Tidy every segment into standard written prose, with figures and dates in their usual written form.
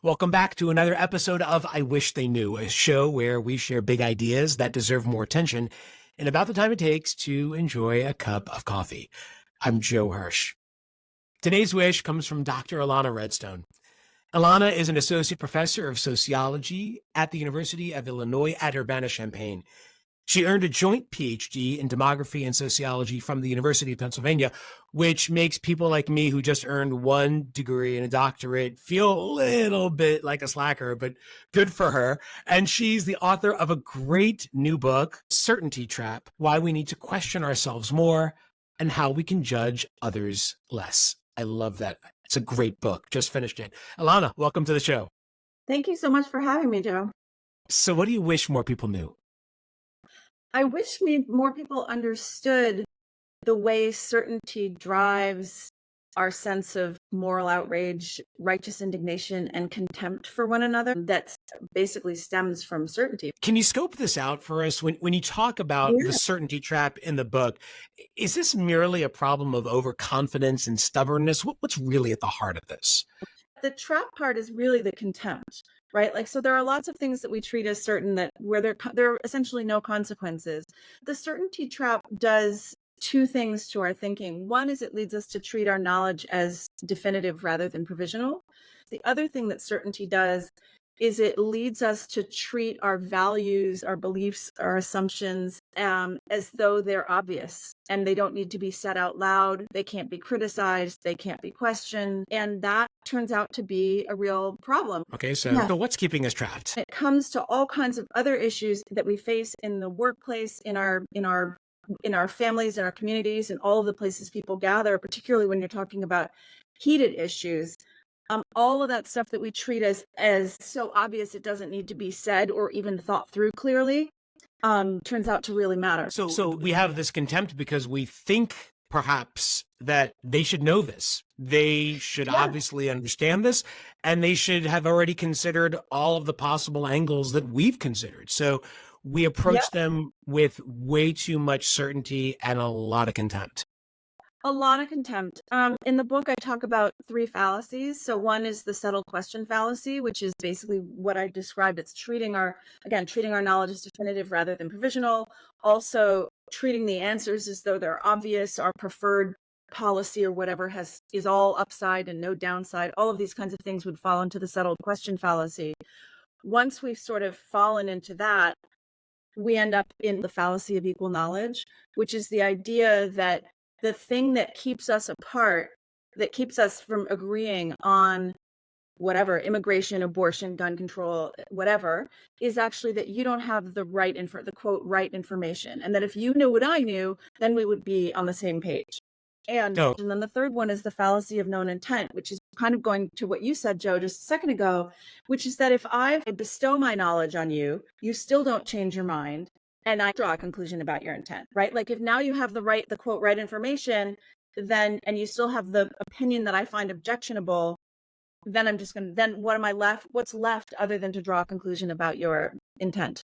Welcome back to another episode of I Wish They Knew, a show where we share big ideas that deserve more attention in about the time it takes to enjoy a cup of coffee. I'm Joe Hirsch. Today's wish comes from Dr. Ilana Redstone. Ilana is an associate professor of sociology at the University of Illinois at Urbana-Champaign. She earned a joint PhD in demography and sociology from the University of Pennsylvania, which makes people like me who just earned one degree and a doctorate feel a little bit like a slacker, but good for her. And she's the author of a great new book, Certainty Trap: Why We Need to Question Ourselves More and How We Can Judge Others Less. I love that. It's a great book. Just finished it. Ilana, welcome to the show. Thank you so much for having me, Joe. So what do you wish more people knew? I wish more people understood the way certainty drives our sense of moral outrage, righteous indignation, and contempt for one another that basically stems from certainty. Can you scope this out for us? When you talk about the Yeah. certainty trap in the book, is this merely a problem of overconfidence and stubbornness? What's really at the heart of this? The trap part is really the contempt, right? Like, so there are lots of things that we treat as certain that where there are essentially no consequences. The certainty trap does two things to our thinking. One is it leads us to treat our knowledge as definitive rather than provisional. The other thing that certainty does is it leads us to treat our values, our beliefs, our assumptions as though they're obvious and they don't need to be said out loud. They can't be criticized. They can't be questioned. And that turns out to be a real problem. Okay, so what's keeping us trapped? It comes to all kinds of other issues that we face in the workplace, in our families, in our communities, and all of the places people gather, particularly when you're talking about heated issues. All of that stuff that we treat as so obvious it doesn't need to be said or even thought through clearly turns out to really matter. So we have this contempt because we think perhaps that they should know this. They should obviously understand this, and they should have already considered all of the possible angles that we've considered. So we approach them with way too much certainty and a lot of contempt. A lot of contempt. In the book, I talk about three fallacies. So one is the settled question fallacy, which is basically what I described. It's treating our knowledge as definitive rather than provisional. Also treating the answers as though they're obvious, our preferred policy or whatever is all upside and no downside. All of these kinds of things would fall into the settled question fallacy. Once we've sort of fallen into that, we end up in the fallacy of equal knowledge, which is the idea that the thing that keeps us apart, that keeps us from agreeing on whatever, immigration, abortion, gun control, whatever, is actually that you don't have the quote, right information. And that if you knew what I knew, then we would be on the same page. And then the third one is the fallacy of known intent, which is kind of going to what you said, Joe, just a second ago, which is that if I bestow my knowledge on you, you still don't change your mind. And I draw a conclusion about your intent, right? Like if now you have the quote, right information, then, and you still have the opinion that I find objectionable, then what's left other than to draw a conclusion about your intent?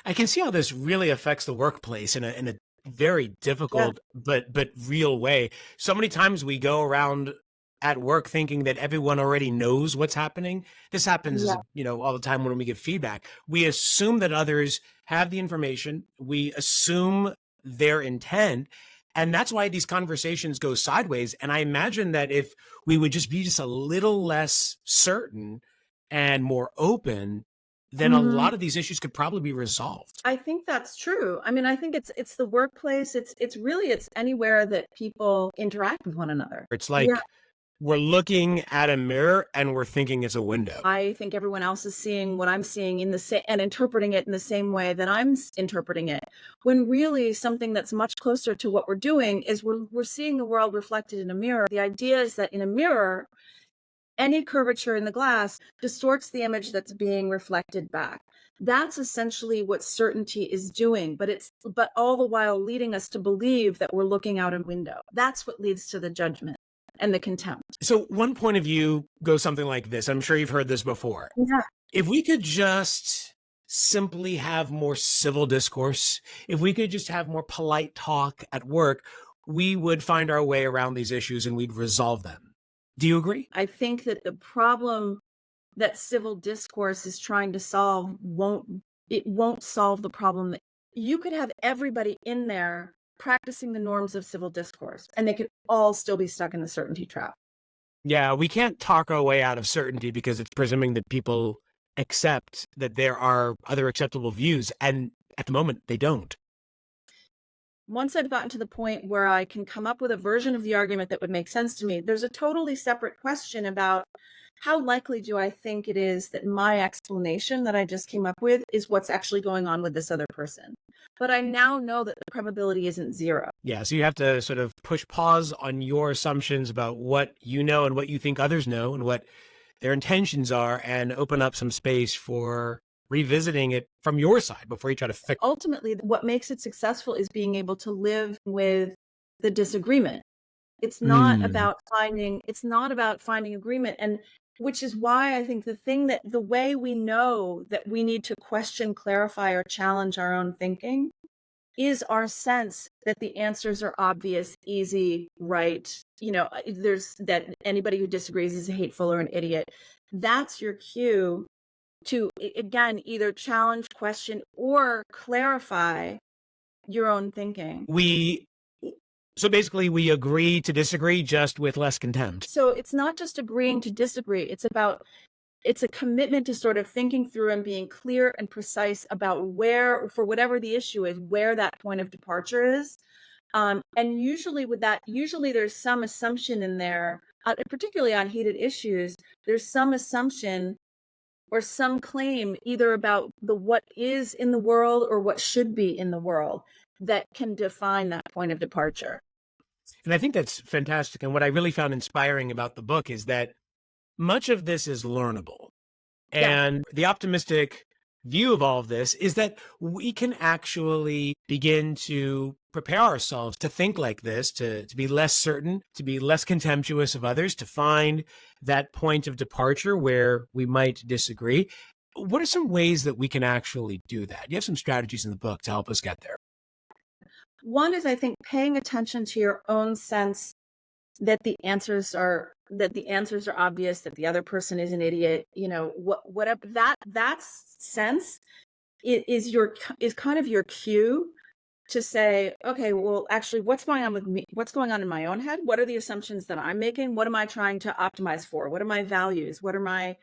I can see how this really affects the workplace in a very difficult but real way. So many times we go around at work thinking that everyone already knows what's happening. This happens, all the time when we give feedback. We assume that others have the information. We assume their intent. And that's why these conversations go sideways. And I imagine that if we would just be just a little less certain and more open, then a lot of these issues could probably be resolved. I think that's true. I mean, I think it's the workplace. It's anywhere that people interact with one another. It's like we're looking at a mirror and we're thinking it's a window. I think everyone else is seeing what I'm seeing and interpreting it in the same way that I'm interpreting it. When really something that's much closer to what we're doing is we're seeing the world reflected in a mirror. The idea is that in a mirror, any curvature in the glass distorts the image that's being reflected back. That's essentially what certainty is doing, but all the while leading us to believe that we're looking out a window. That's what leads to the judgment and the contempt. So one point of view goes something like this. I'm sure you've heard this before. Yeah. If we could just simply have more civil discourse, if we could just have more polite talk at work, we would find our way around these issues and we'd resolve them. Do you agree? I think that the problem that civil discourse is trying to solve won't solve the problem. That you could have everybody in there practicing the norms of civil discourse, and they could all still be stuck in the certainty trap. Yeah, we can't talk our way out of certainty because it's presuming that people accept that there are other acceptable views, and at the moment, they don't. Once I've gotten to the point where I can come up with a version of the argument that would make sense to me, there's a totally separate question about how likely do I think it is that my explanation that I just came up with is what's actually going on with this other person. But I now know that the probability isn't zero. Yeah, so you have to sort of push pause on your assumptions about what you know and what you think others know and what their intentions are, and open up some space for revisiting it from your side before you try to fix. Ultimately, what makes it successful is being able to live with the disagreement. It's not about finding agreement. And which is why I think the way we know that we need to question, clarify, or challenge our own thinking is our sense that the answers are obvious, easy, right. There's that anybody who disagrees is hateful or an idiot. That's your cue to, again, either challenge, question, or clarify your own thinking. So basically, we agree to disagree, just with less contempt. So it's not just agreeing to disagree. It's a commitment to sort of thinking through and being clear and precise about where, for whatever the issue is, where that point of departure is. And usually there's some assumption in there, particularly on heated issues, there's some assumption or some claim either about what is in the world or what should be in the world that can define that point of departure. And I think that's fantastic. And what I really found inspiring about the book is that much of this is learnable. And the optimistic view of all of this is that we can actually begin to prepare ourselves to think like this, to be less certain, to be less contemptuous of others, to find that point of departure where we might disagree. What are some ways that we can actually do that? You have some strategies in the book to help us get there. One is, I think, paying attention to your own sense that the answers are obvious, that the other person is an idiot. Whatever that sense is kind of your cue to say, okay, well, actually, what's going on with me? What's going on in my own head? What are the assumptions that I'm making? What am I trying to optimize for? What are my values? What am I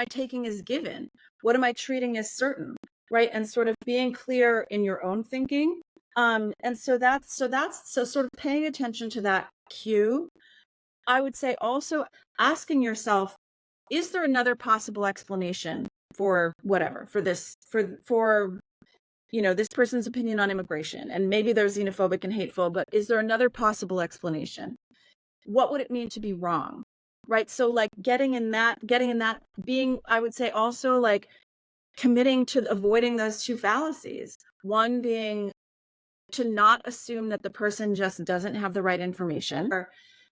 taking as given? What am I treating as certain? Right. And sort of being clear in your own thinking. And so sort of paying attention to that cue. I would say also asking yourself, is there another possible explanation for whatever, for this, for this person's opinion on immigration? And maybe they're xenophobic and hateful, but is there another possible explanation? What would it mean to be wrong? Right. So like getting in that, being, I would say also like committing to avoiding those two fallacies. One being to not assume that the person just doesn't have the right information.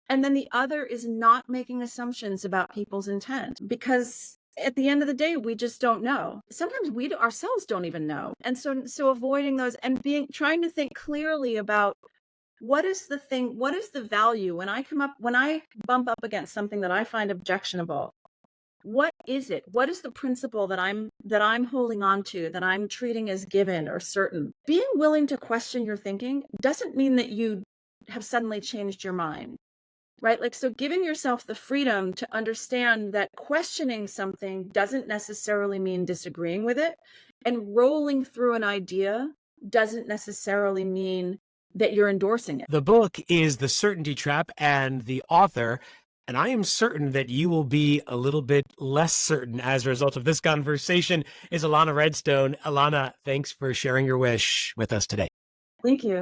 And then the other is not making assumptions about people's intent, because at the end of the day, we just don't know. Sometimes we ourselves don't even know. And so avoiding those and trying to think clearly about what is the value when I bump up against something that I find objectionable. What is it? What is the principle that I'm holding on to, that I'm treating as given or certain? Being willing to question your thinking doesn't mean that you have suddenly changed your mind, right? Like, so giving yourself the freedom to understand that questioning something doesn't necessarily mean disagreeing with it, and rolling through an idea doesn't necessarily mean that you're endorsing it. The book is The Certainty Trap, and the author, and I am certain that you will be a little bit less certain as a result of this conversation, is Ilana Redstone. Ilana, thanks for sharing your wish with us today. Thank you.